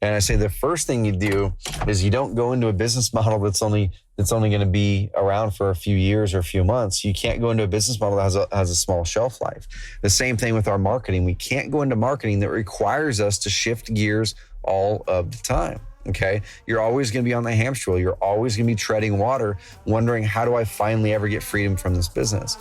And I say the first thing you do is you don't go into a business model that's only going to be around for a few years or a few months. You can't go into a business model that has a small shelf life. The same thing with our marketing. We can't go into marketing that requires us to shift gears all of the time. Okay, you're always going to be on the hamster wheel. You're always going to be treading water, wondering, how do I finally ever get freedom from this business?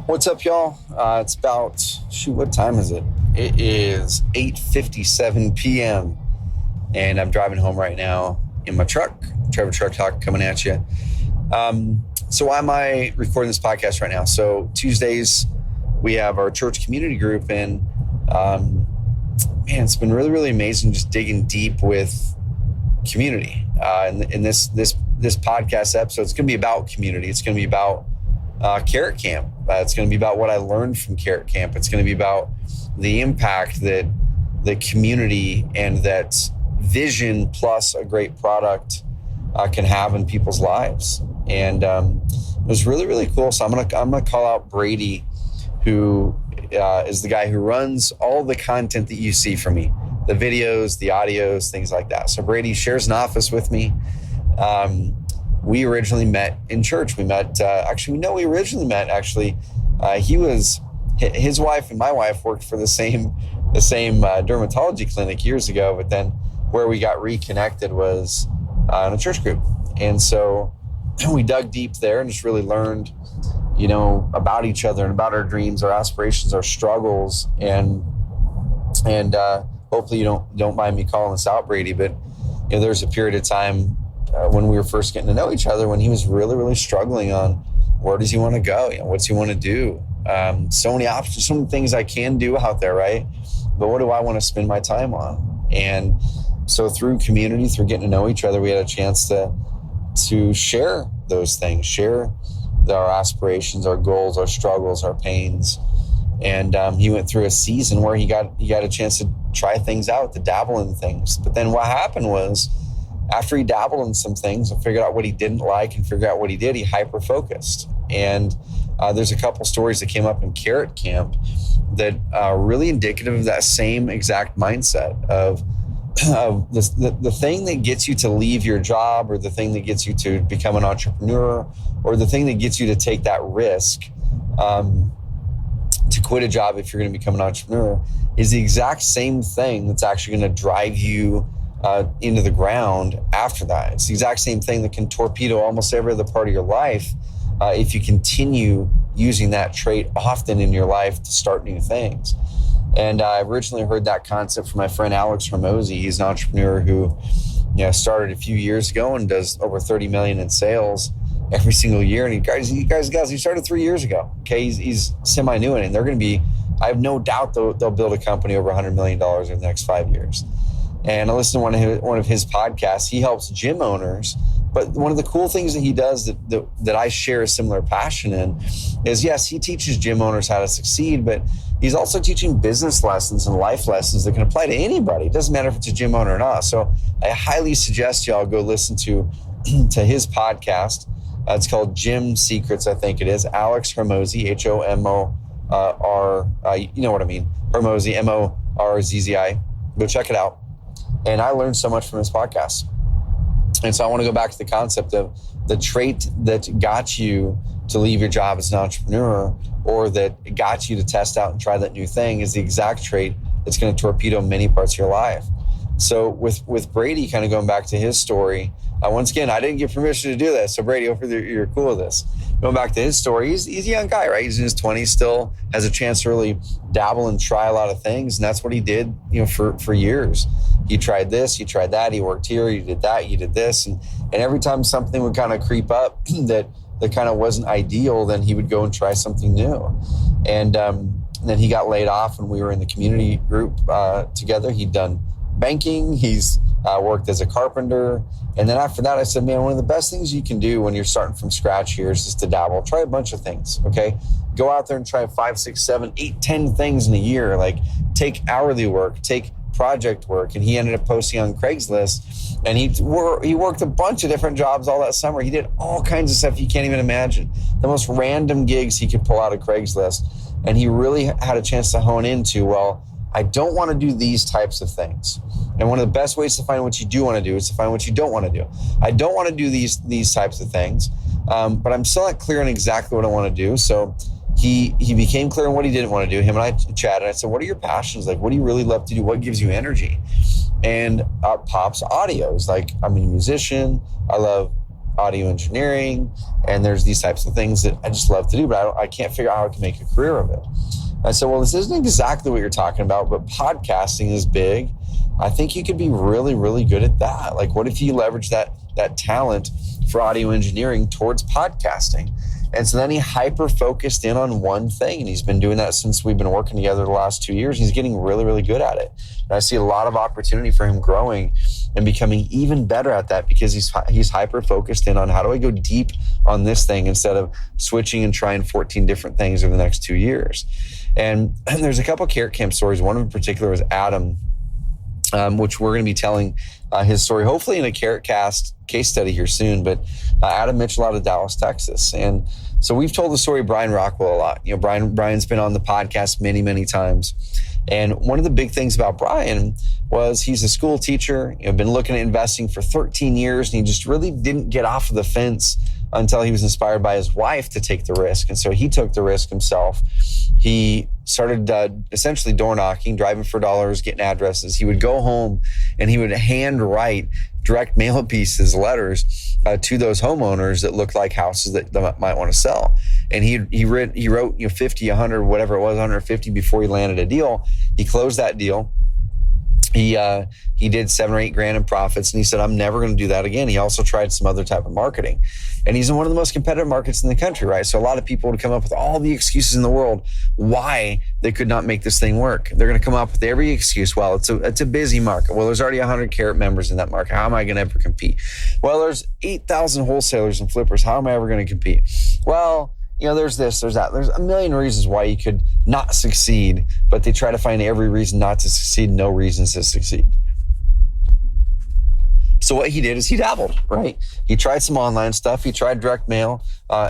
What's up, y'all? It's about, what time is it? It is 8:57 p.m. and I'm driving home right now in my truck. Trevor Truck Talk coming at you. So why am I recording this podcast right now? So Tuesdays, we have our church community group, and man, it's been really, really amazing just digging deep with community. In this podcast episode, it's going to be about community. It's going to be about Carrot Camp. It's going to be about what I learned from Carrot Camp. It's going to be about the impact that the community and that vision plus a great product can have in people's lives. And it was really, really cool. So I'm gonna call out Brady, who is the guy who runs all the content that you see from me, the videos, the audios, things like that. So Brady shares an office with me. We originally met in church. We met, his wife and my wife worked for the same dermatology clinic years ago, but then where we got reconnected was in a church group. And so we dug deep there and just really learned, about each other and about our dreams, our aspirations, our struggles. And hopefully you don't mind me calling this out, Brady, but there's a period of time when we were first getting to know each other, when he was really, really struggling on where does he want to go? What's he want to do? So many options, so many things I can do out there, right? But what do I want to spend my time on? And so through community, through getting to know each other, we had a chance to share those things, share our aspirations, our goals, our struggles, our pains. And he went through a season where he got a chance to try things out, to dabble in things. But then what happened was, after he dabbled in some things and figured out what he didn't like and figured out what he did, he hyper-focused. And there's a couple stories that came up in Carrot Camp that are really indicative of that same exact mindset of the thing that gets you to leave your job, or the thing that gets you to become an entrepreneur, or the thing that gets you to take that risk to quit a job if you're going to become an entrepreneur, is the exact same thing that's actually going to drive you into the ground after that. It's the exact same thing that can torpedo almost every other part of your life if you continue using that trait often in your life to start new things. And I originally heard that concept from my friend Alex Hormozy. He's an entrepreneur who started a few years ago and does over 30 million in sales every single year. And he started 3 years ago. Okay, he's semi-new in it. And they're going to be, I have no doubt they'll build a company over $100 million in the next 5 years. And I listened to one of his podcasts. He helps gym owners. But one of the cool things that he does that I share a similar passion in is, yes, he teaches gym owners how to succeed, but he's also teaching business lessons and life lessons that can apply to anybody. It doesn't matter if it's a gym owner or not. So I highly suggest y'all go listen to his podcast. It's called Gym Secrets, I think it is. Alex Hormozy, H-O-M-O-R, you know what I mean, Hormozy, M-O-R-Z-Z-I. Go check it out. And I learned so much from his podcast. And so I want to go back to the concept of the trait that got you to leave your job as an entrepreneur, or that got you to test out and try that new thing, is the exact trait that's going to torpedo many parts of your life. So with Brady, kind of going back to his story, once again, I didn't get permission to do this. So Brady, hopefully you're cool with this. Going back to his story, he's a young guy, right? He's in his 20s, still has a chance to really dabble and try a lot of things. And that's what he did, for years. He tried this, he tried that, he worked here, he did that, he did this. And every time something would kind of creep up that kind of wasn't ideal, then he would go and try something new. And then he got laid off when we were in the community group together. He'd done banking, he's worked as a carpenter. And then after that, I said, man, one of the best things you can do when you're starting from scratch here is just to dabble. Try a bunch of things, okay? Go out there and try 5, 6, 7, 8, 10 things in a year. Like, take hourly work, take project work, and he ended up posting on Craigslist, and he worked a bunch of different jobs all that summer. He did all kinds of stuff you can't even imagine, the most random gigs he could pull out of Craigslist. And he really had a chance to hone into, well, I don't want to do these types of things. And one of the best ways to find what you do want to do is to find what you don't want to do. I don't want to do these types of things, but I'm still not clear on exactly what I want to do. So he became clear on what he didn't want to do. Him and I chatted. I said, what are your passions? Like, what do you really love to do? What gives you energy? And pops audio. He's like, I'm a musician. I love audio engineering. And there's these types of things that I just love to do, but I can't figure out how I can make a career of it. I said, well, this isn't exactly what you're talking about, but podcasting is big. I think you could be really, really good at that. Like, what if you leverage that talent for audio engineering towards podcasting? And so then he hyper-focused in on one thing, and he's been doing that since we've been working together the last 2 years. He's getting really, really good at it. And I see a lot of opportunity for him growing and becoming even better at that, because he's hyper-focused in on, how do I go deep on this thing instead of switching and trying 14 different things over the next 2 years. And there's a couple of Carrot Camp stories. One in particular is Adam, which we're going to be telling his story, hopefully in a Carrot Cast case study here soon. But Adam Mitchell out of Dallas, Texas. And so we've told the story of Brian Rockwell a lot. You know, Brian's been on the podcast many, many times. And one of the big things about Brian was he's a school teacher, been looking at investing for 13 years, and he just really didn't get off of the fence until he was inspired by his wife to take the risk. And so he took the risk himself. He started essentially door knocking, driving for dollars, getting addresses. He would go home and he would hand write direct mail pieces, letters to those homeowners that looked like houses that they might want to sell. And he wrote 50, 100, whatever it was, 150 before he landed a deal. He closed that deal. He did $7 or $8 grand in profits, and he said, I'm never going to do that again. He also tried some other type of marketing, and he's in one of the most competitive markets in the country, right? So a lot of people would come up with all the excuses in the world why they could not make this thing work. They're going to come up with every excuse. Well, it's a busy market. Well, there's already 100 Carrot members in that market. How am I going to ever compete? Well, there's 8,000 wholesalers and flippers. How am I ever going to compete? Well, there's this, there's that. There's a million reasons why you could not succeed, but they try to find every reason not to succeed, no reasons to succeed. So what he did is he dabbled, right? He tried some online stuff. He tried direct mail,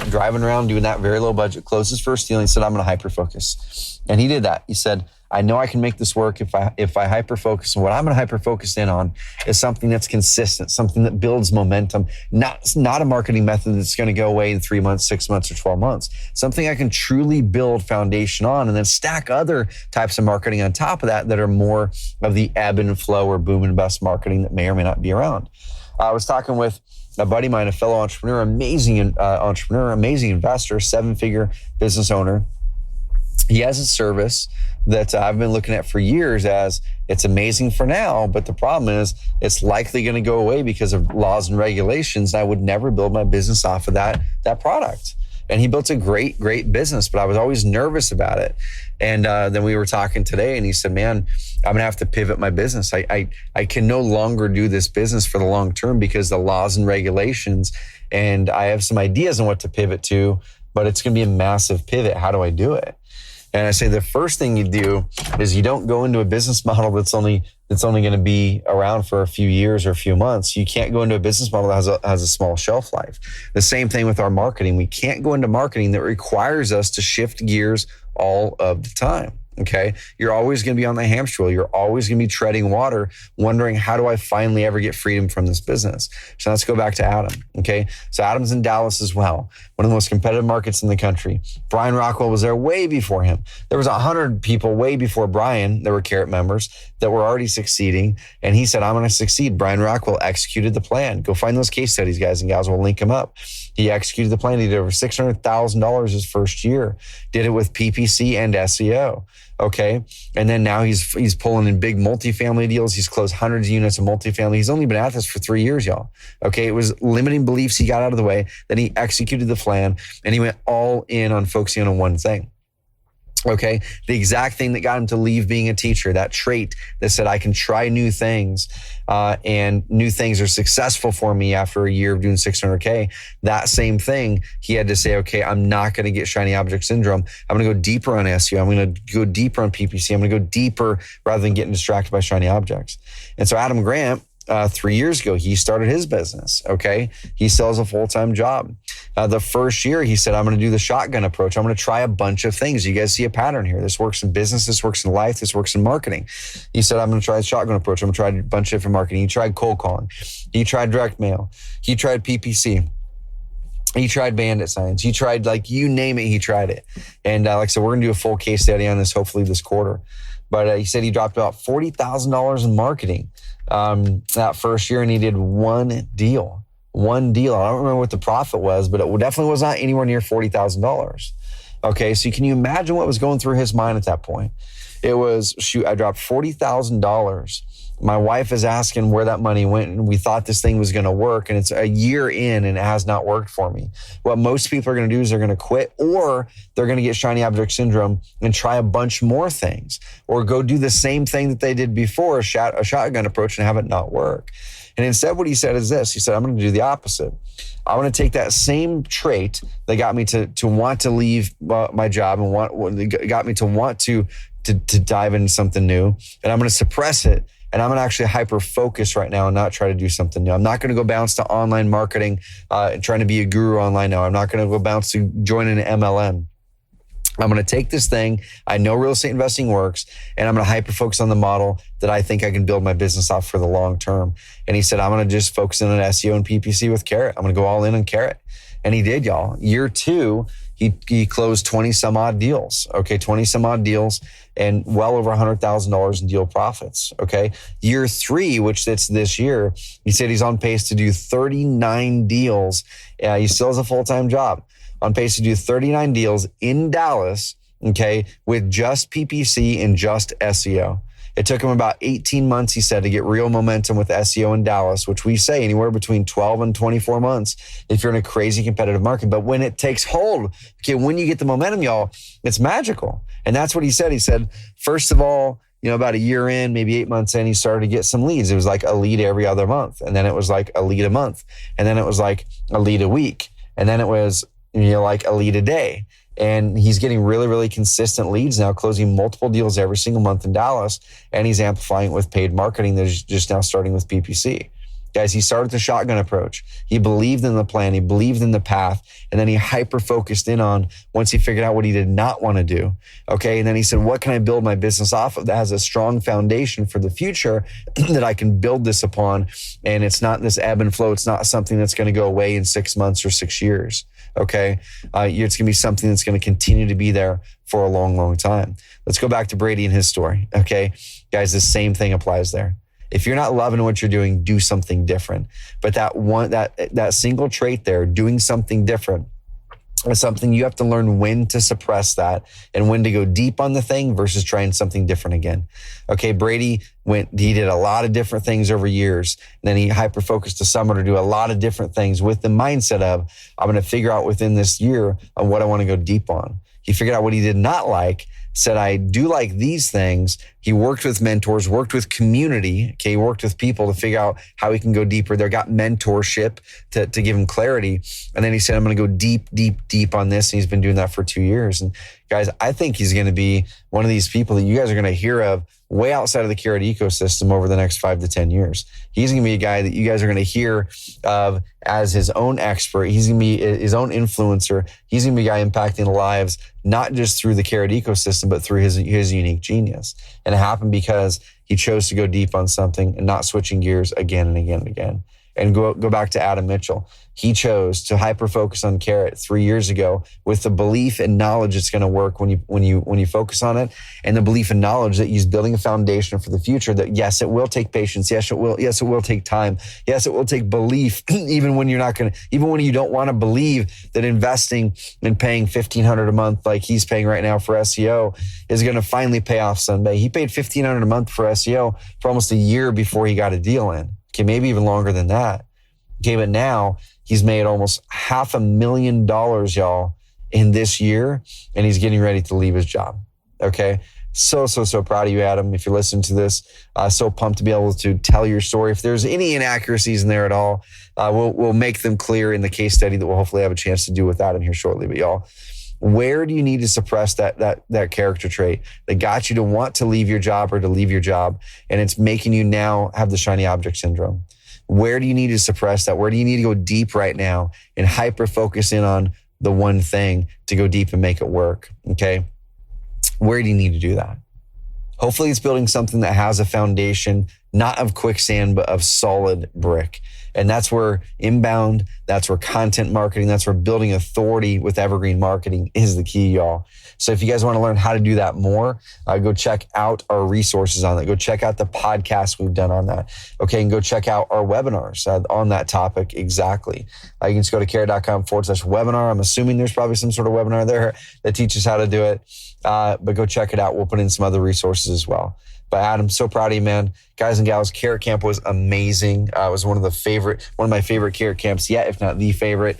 driving around doing that very low budget, closed his first deal, and he said, I'm going to hyper-focus. And he did that. He said, I know I can make this work if I hyper-focus. And what I'm going to hyper-focus in on is something that's consistent, something that builds momentum, not a marketing method that's going to go away in 3 months, 6 months, or 12 months. Something I can truly build foundation on, and then stack other types of marketing on top of that are more of the ebb and flow or boom and bust marketing that may or may not be around. I was talking with a buddy of mine, a fellow entrepreneur, amazing investor, 7-figure business owner. He has a service that I've been looking at for years as it's amazing for now, but the problem is it's likely going to go away because of laws and regulations. And I would never build my business off of that product. And he built a great, great business, but I was always nervous about it. And then we were talking today, and he said, man, I'm going to have to pivot my business. I can no longer do this business for the long term because the laws and regulations, and I have some ideas on what to pivot to, but it's going to be a massive pivot. How do I do it? And I say the first thing you do is you don't go into a business model that's only going to be around for a few years or a few months. You can't go into a business model that has a small shelf life. The same thing with our marketing. We can't go into marketing that requires us to shift gears all of the time. Okay. You're always going to be on the hamster wheel. You're always going to be treading water, wondering, how do I finally ever get freedom from this business? So let's go back to Adam. Okay. So Adam's in Dallas as well, one of the most competitive markets in the country. Brian Rockwell was there way before him. There was 100 people way before Brian that were Carrot members that were already succeeding. And he said, I'm going to succeed. Brian Rockwell executed the plan. Go find those case studies, guys and gals. We'll link them up. He executed the plan. He did over $600,000 his first year. Did it with PPC and SEO. Okay. And then now he's pulling in big multifamily deals. He's closed hundreds of units of multifamily. He's only been at this for 3 years, y'all. Okay. It was limiting beliefs he got out of the way. Then he executed the plan, and he went all in on focusing on one thing. Okay. The exact thing that got him to leave being a teacher, that trait that said, I can try new things, and new things are successful for me after a year of doing 600K. That same thing, he had to say, okay, I'm not going to get shiny object syndrome. I'm going to go deeper on SEO. I'm going to go deeper on PPC. I'm going to go deeper rather than getting distracted by shiny objects. And so Adam Grant, 3 years ago, he started his business. Okay. He sells a full-time job. The first year he said, I'm going to do the shotgun approach. I'm going to try a bunch of things. You guys see a pattern here. This works in business. This works in life. This works in marketing. He said, I'm going to try the shotgun approach. I'm going to try a bunch of different marketing. He tried cold calling. He tried direct mail. He tried PPC. He tried bandit signs. He tried, like, you name it, he tried it. And like I said, we're going to do a full case study on this, hopefully this quarter. But he said he dropped about $40,000 in marketing that first year, and he did one deal. I don't remember what the profit was, but it definitely was not anywhere near $40,000. Okay, so can you imagine what was going through his mind at that point? It was, shoot, I dropped $40,000. My wife is asking where that money went, and we thought this thing was going to work, and it's a year in and it has not worked for me. What most people are going to do is they're going to quit, or they're going to get shiny object syndrome and try a bunch more things, or go do the same thing that they did before, a shotgun approach, and have it not work. And instead, what he said is this. He said, I'm going to do the opposite. I want to take that same trait that got me to want to leave my job and got me to want to dive into something new, and I'm going to suppress it. And I'm going to actually hyper-focus right now and not try to do something new. I'm not going to go bounce to online marketing and trying to be a guru online now. I'm not going to go bounce to join an MLM. I'm going to take this thing. I know real estate investing works, and I'm going to hyper-focus on the model that I think I can build my business off for the long term. And he said, I'm going to just focus in on SEO and PPC with Carrot. I'm going to go all in on Carrot. And he did, y'all. Year 2, he closed 20 some odd deals. Okay, 20 some odd deals and well over $100,000 in deal profits. Okay, year 3, which it's this year, he said he's on pace to do 39 deals. He still has a full-time job. On pace to do 39 deals in Dallas. Okay, with just PPC and just SEO. It took him about 18 months, he said, to get real momentum with SEO in Dallas, which we say anywhere between 12 and 24 months if you're in a crazy competitive market. But when it takes hold, okay, when you get the momentum, y'all, it's magical. And that's what he said. He said, first of all, about a year in, maybe 8 months in, he started to get some leads. It was like a lead every other month. And then it was like a lead a month. And then it was like a lead a week. And then it was, like a lead a day. And he's getting really, really consistent leads now, closing multiple deals every single month in Dallas. And he's amplifying it with paid marketing that's just now starting with PPC. Guys, he started the shotgun approach. He believed in the plan. He believed in the path. And then he hyper-focused in on once he figured out what he did not want to do. Okay. And then he said, what can I build my business off of that has a strong foundation for the future that I can build this upon? And it's not this ebb and flow. It's not something that's going to go away in 6 months or 6 years. Okay. It's going to be something that's going to continue to be there for a long, long time. Let's go back to Brady and his story. Okay. Guys, the same thing applies there. If you're not loving what you're doing, do something different. But that single trait there, doing something different, is something you have to learn when to suppress that and when to go deep on the thing versus trying something different again. Okay, Brady he did a lot of different things over years. And then he hyper-focused to summer to do a lot of different things with the mindset of, I'm going to figure out within this year on what I want to go deep on. He figured out what he did not like, said, I do like these things. He worked with mentors, worked with community. Okay, he worked with people to figure out how he can go deeper. They got mentorship to give him clarity. And then he said, I'm going to go deep, deep, deep on this. And he's been doing that for 2 years. And guys, I think he's going to be one of these people that you guys are going to hear of way outside of the Carrot ecosystem over the next 5 to 10 years. He's going to be a guy that you guys are going to hear of as his own expert. He's going to be his own influencer. He's going to be a guy impacting lives, not just through the Carrot ecosystem, but through his unique genius. And it happened because he chose to go deep on something and not switching gears again and again and again. And go back to Adam Mitchell. He chose to hyper-focus on Carrot 3 years ago with the belief and knowledge it's going to work when you focus on it, and the belief and knowledge that he's building a foundation for the future. That yes, it will take patience. Yes, it will. Yes, it will take time. Yes, it will take belief, even when you don't want to believe that investing and paying $1,500 a month like he's paying right now for SEO is going to finally pay off someday. He paid $1,500 a month for SEO for almost a year before he got a deal in. Okay, maybe even longer than that. Okay, but now he's made almost $500,000, y'all, in this year, and he's getting ready to leave his job. Okay. So proud of you, Adam. If you're listening to this, so pumped to be able to tell your story. If there's any inaccuracies in there at all, we'll make them clear in the case study that we'll hopefully have a chance to do with Adam here shortly. But y'all, where do you need to suppress that character trait that got you to want to leave your job or to leave your job, and it's making you now have the shiny object syndrome? Where do you need to suppress that? Where do you need to go deep right now and hyper focus in on the one thing to go deep and make it work? Okay. Where do you need to do that? Hopefully it's building something that has a foundation, not of quicksand, but of solid brick. And that's where inbound, that's where content marketing, that's where building authority with evergreen marketing is the key, y'all. So if you guys want to learn how to do that more, go check out our resources on that. Go check out the podcast we've done on that. Okay, and go check out our webinars on that topic exactly. You can just go to carrot.com/webinar. I'm assuming there's probably some sort of webinar there that teaches how to do it. But go check it out. We'll put in some other resources as well. But Adam, so proud of you, man. Guys and gals, Carrot Camp was amazing. It was one of my favorite Carrot Camps yet, if not the favorite.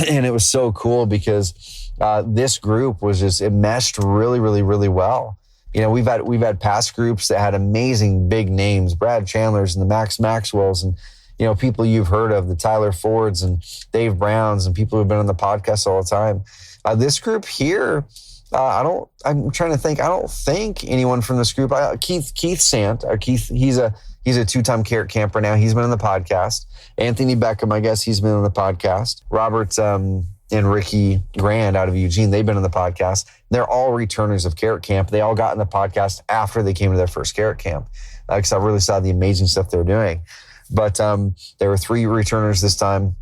And it was so cool because this group was just, it meshed really, really, really well. You know, we've had past groups that had amazing big names, Brad Chandler's and the Max Maxwell's, and, you know, people you've heard of, the Tyler Fords and Dave Browns, and people who've been on the podcast all the time. This group here, I'm trying to think. I don't think anyone from this group. Keith Sant. He's a 2-time Carrot Camper now. He's been on the podcast. Anthony Beckham, I guess he's been on the podcast. Robert and Ricky Grand out of Eugene, they've been on the podcast. They're all returners of Carrot Camp. They all got in the podcast after they came to their first Carrot Camp, because I really saw the amazing stuff they were doing. But there were 3 returners this time,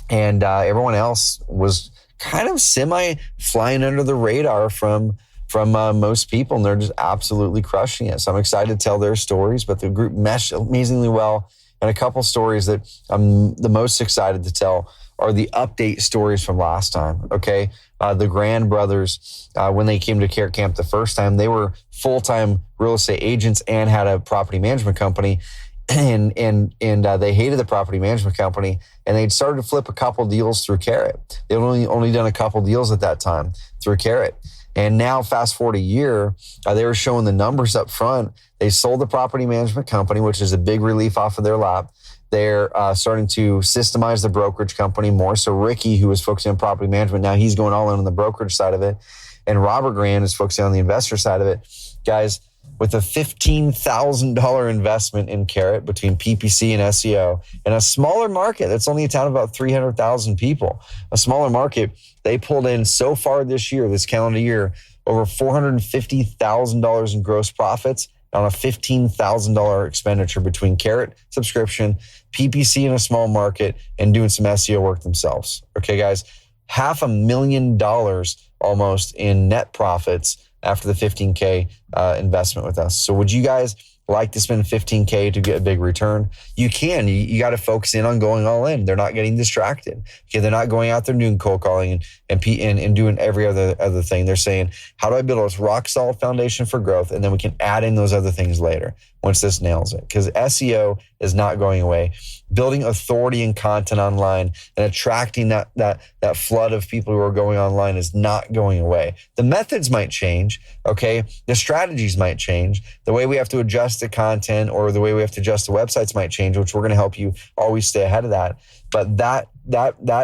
and everyone else was kind of semi flying under the radar from most people, and they're just absolutely crushing it. So I'm excited to tell their stories, but the group meshed amazingly well. And a couple stories that I'm the most excited to tell are the update stories from last time. Okay. The Grand brothers, when they came to Carrot Camp the first time, they were full-time real estate agents and had a property management company. And they hated the property management company, and they'd started to flip a couple deals through Carrot. They'd only done a couple deals at that time through Carrot. And now, fast forward a year, they were showing the numbers up front. They sold the property management company, which is a big relief off of their lap. They're starting to systemize the brokerage company more. So Ricky, who was focusing on property management, now he's going all in on the brokerage side of it. And Robert Grand is focusing on the investor side of it. Guys, with a $15,000 investment in Carrot between PPC and SEO, in a smaller market that's only a town of about 300,000 people, a smaller market, they pulled in so far this year, this calendar year, over $450,000 in gross profits on a $15,000 expenditure between Carrot subscription, PPC in a small market, and doing some SEO work themselves. Okay, guys, $500,000 almost in net profits after the 15K investment with us. So would you guys like to spend 15K to get a big return? You can. You got to focus in on going all in. They're not getting distracted. Okay, they're not going out there doing cold calling and doing every other thing. They're saying, how do I build a rock solid foundation for growth? And then we can add in those other things later once this nails it. Because SEO is not going away. Building authority and content online and attracting that flood of people who are going online is not going away. The methods might change, okay? The strategies might change. The way we have to adjust the content or the way we have to adjust the websites might change, which we're going to help you always stay ahead of that. But that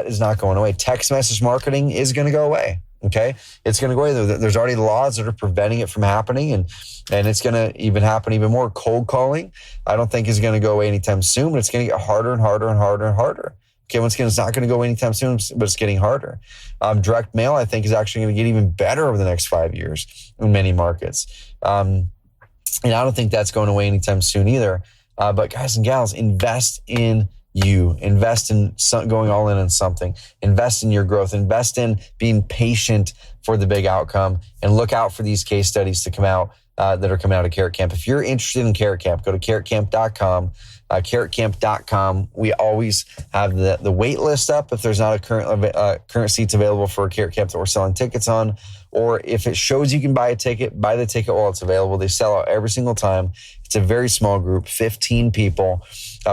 is not going away. Text message marketing is going to go away, okay? It's going to go away. There's already laws that are preventing it from happening, and it's going to even happen even more. Cold calling, I don't think is going to go away anytime soon, but it's going to get harder and harder and harder and harder. Okay, once again, it's not going to go away anytime soon, but it's getting harder. Direct mail, I think, is actually going to get even better over the next 5 years in many markets. And I don't think that's going away anytime soon either. But guys and gals, invest in you. Invest in going all in on something. Invest in your growth. Invest in being patient for the big outcome, and look out for these case studies to come out that are coming out of Carrot Camp. If you're interested in Carrot Camp, go to carrotcamp.com. Carrotcamp.com. We always have the wait list up if there's not a current seats available for Carrot Camp that we're selling tickets on, or if it shows you can buy a ticket, buy the ticket while it's available. They sell out every single time. It's a very small group, 15 people.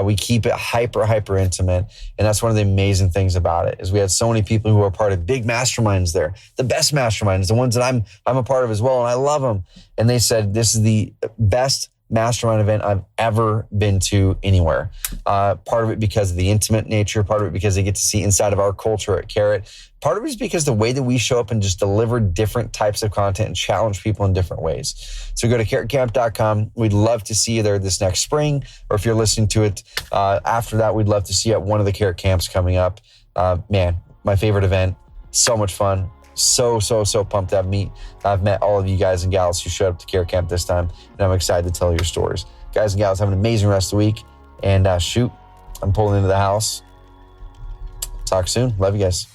We keep it hyper intimate. And that's one of the amazing things about it is we had so many people who are part of big masterminds there, the best masterminds, the ones that I'm a part of as well. And I love them. And they said, this is the best mastermind event I've ever been to anywhere. Part of it because of the intimate nature, part of it because they get to see inside of our culture at Carrot. Part of it is because the way that we show up and just deliver different types of content and challenge people in different ways. So go to carrotcamp.com. We'd love to see you there this next spring, or if you're listening to it after that, we'd love to see you at one of the Carrot camps coming up. Man, my favorite event, so much fun. So pumped to I've met all of you guys and gals who showed up to Carrot Camp this time, and I'm excited to tell your stories. Guys and gals, have an amazing rest of the week, and I'm pulling into the house. Talk soon. Love you guys.